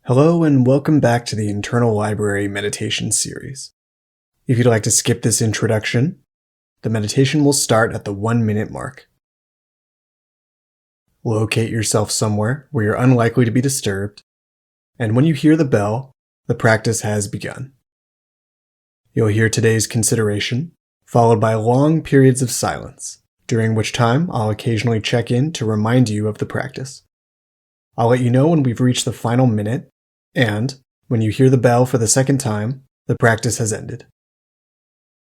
Hello and welcome back to the Internal Library Meditation Series. If you'd like to skip this introduction, the meditation will start at the 1-minute mark. Locate yourself somewhere where you're unlikely to be disturbed, and when you hear the bell, the practice has begun. You'll hear today's consideration, followed by long periods of silence, during which time I'll occasionally check in to remind you of the practice. I'll let you know when we've reached the final minute, and when you hear the bell for the second time, the practice has ended.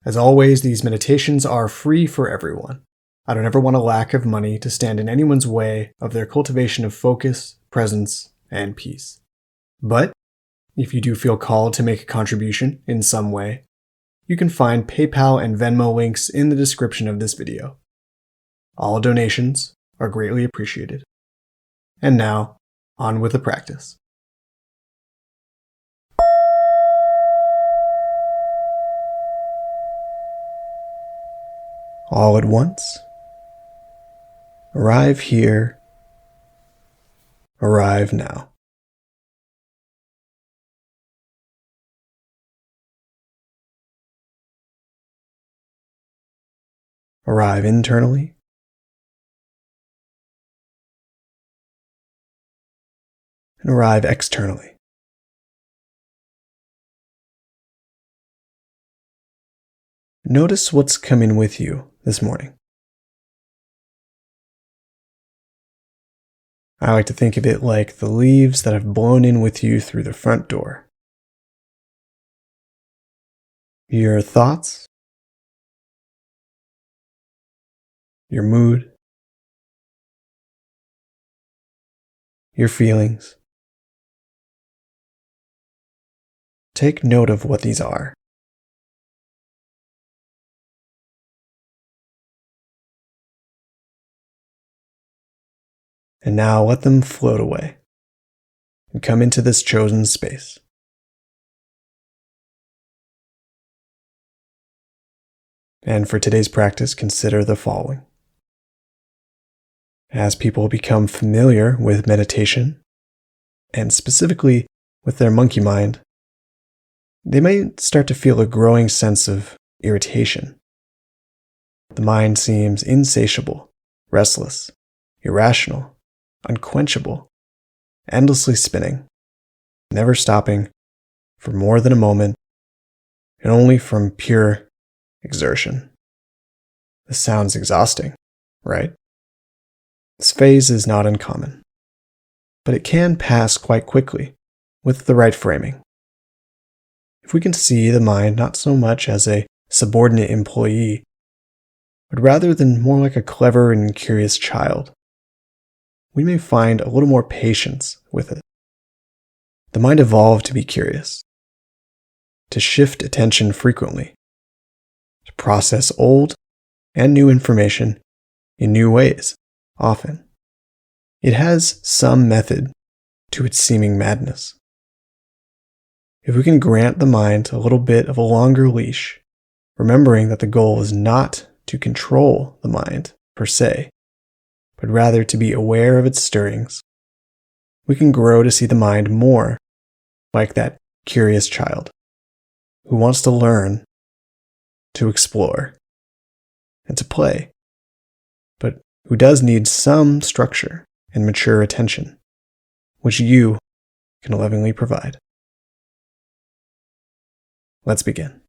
As always, these meditations are free for everyone. I don't ever want a lack of money to stand in anyone's way of their cultivation of focus, presence, and peace. But if you do feel called to make a contribution in some way, you can find PayPal and VenMo links in the description of this video. All donations are greatly appreciated. And now, on with the practice. All at once, arrive here, arrive now. Arrive internally, and arrive externally. Notice what's coming with you this morning. I like to think of it like the leaves that have blown in with you through the front door. Your thoughts, your mood, your feelings. Take note of what these are. And now let them float away and come into this chosen space. And for today's practice, consider the following. As people become familiar with meditation, and specifically with their monkey mind, they might start to feel a growing sense of irritation. The mind seems insatiable, restless, irrational, unquenchable, endlessly spinning, never stopping for more than a moment, and only from pure exertion. This sounds exhausting, right? This phase is not uncommon, but it can pass quite quickly with the right framing. If we can see the mind not so much as a subordinate employee, but rather than more like a clever and curious child, we may find a little more patience with it. The mind evolved to be curious, to shift attention frequently, to process old and new information in new ways, often. It has some method to its seeming madness. If we can grant the mind a little bit of a longer leash, remembering that the goal is not to control the mind per se, but rather to be aware of its stirrings, we can grow to see the mind more like that curious child who wants to learn, to explore, and to play, but who does need some structure and mature attention, which you can lovingly provide. Let's begin.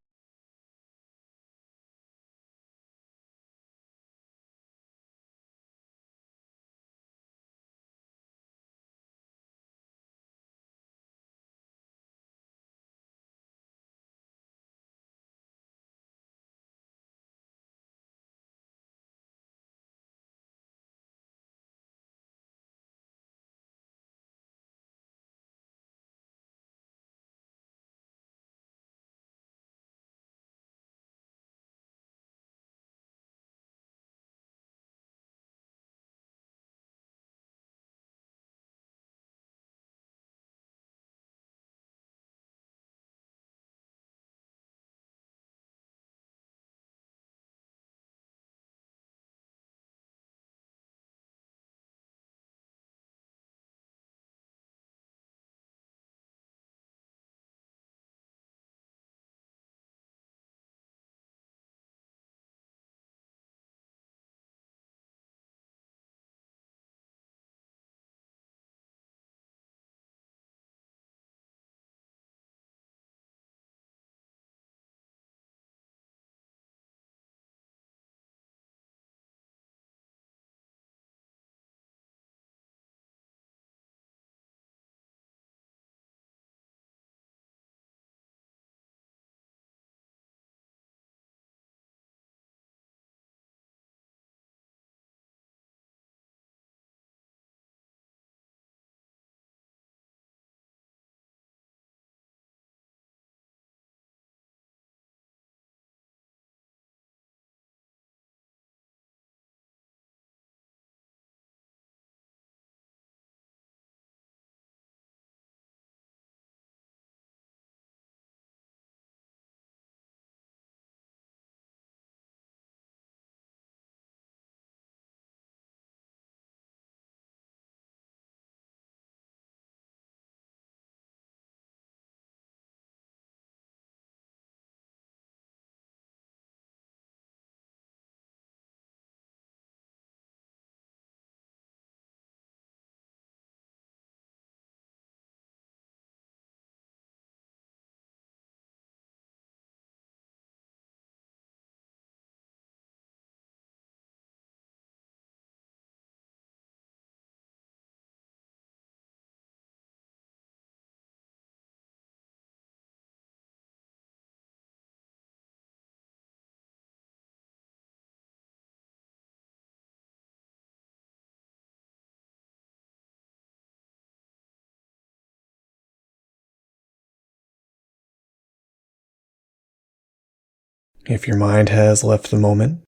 If your mind has left the moment,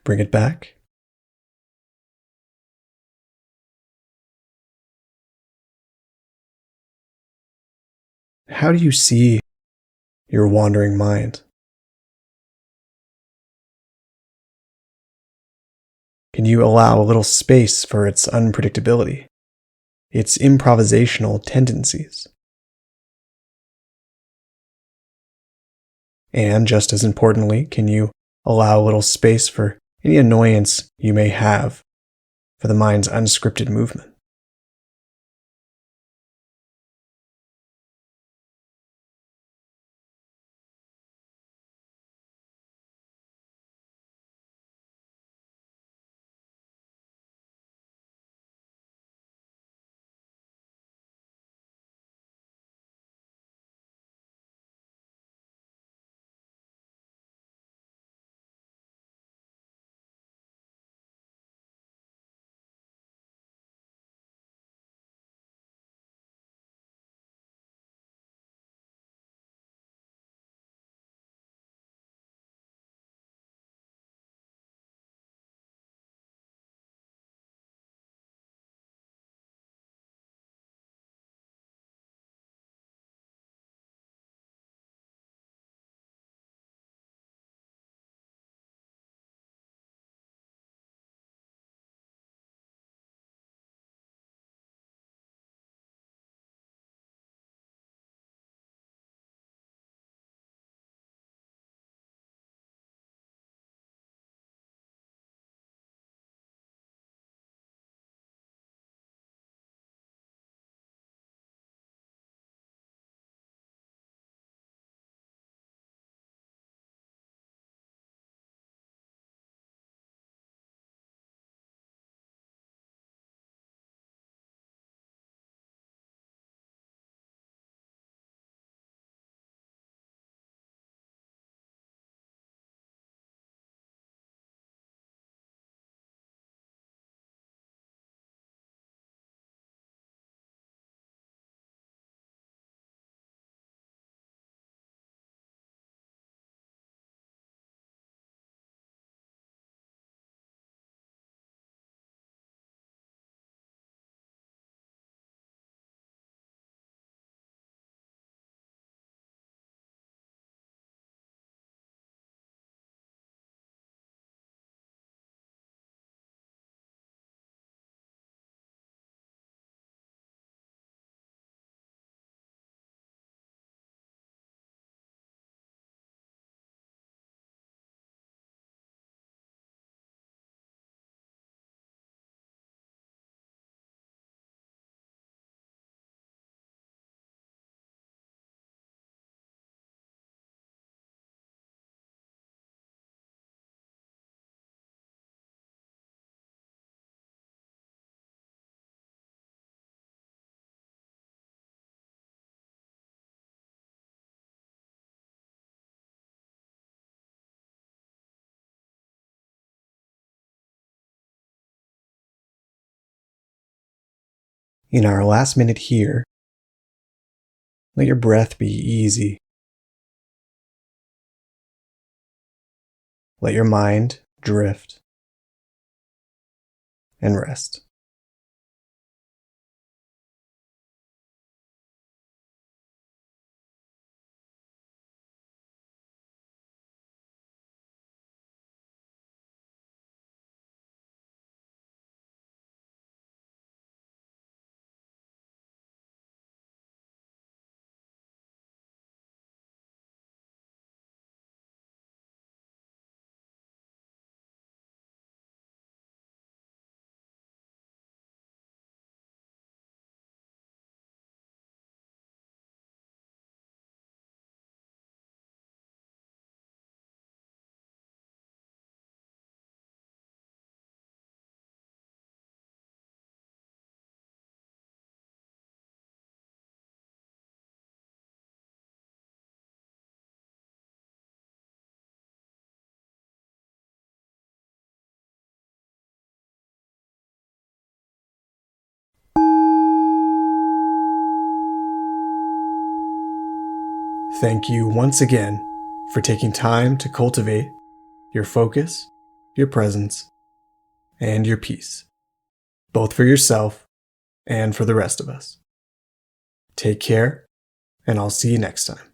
bring it back. How do you see your wandering mind? Can you allow a little space for its unpredictability, its improvisational tendencies? And just as importantly, can you allow a little space for any annoyance you may have for the mind's unscripted movement? In our last minute here, let your breath be easy. Let your mind drift and rest. Thank you once again for taking time to cultivate your focus, your presence, and your peace, both for yourself and for the rest of us. Take care, and I'll see you next time.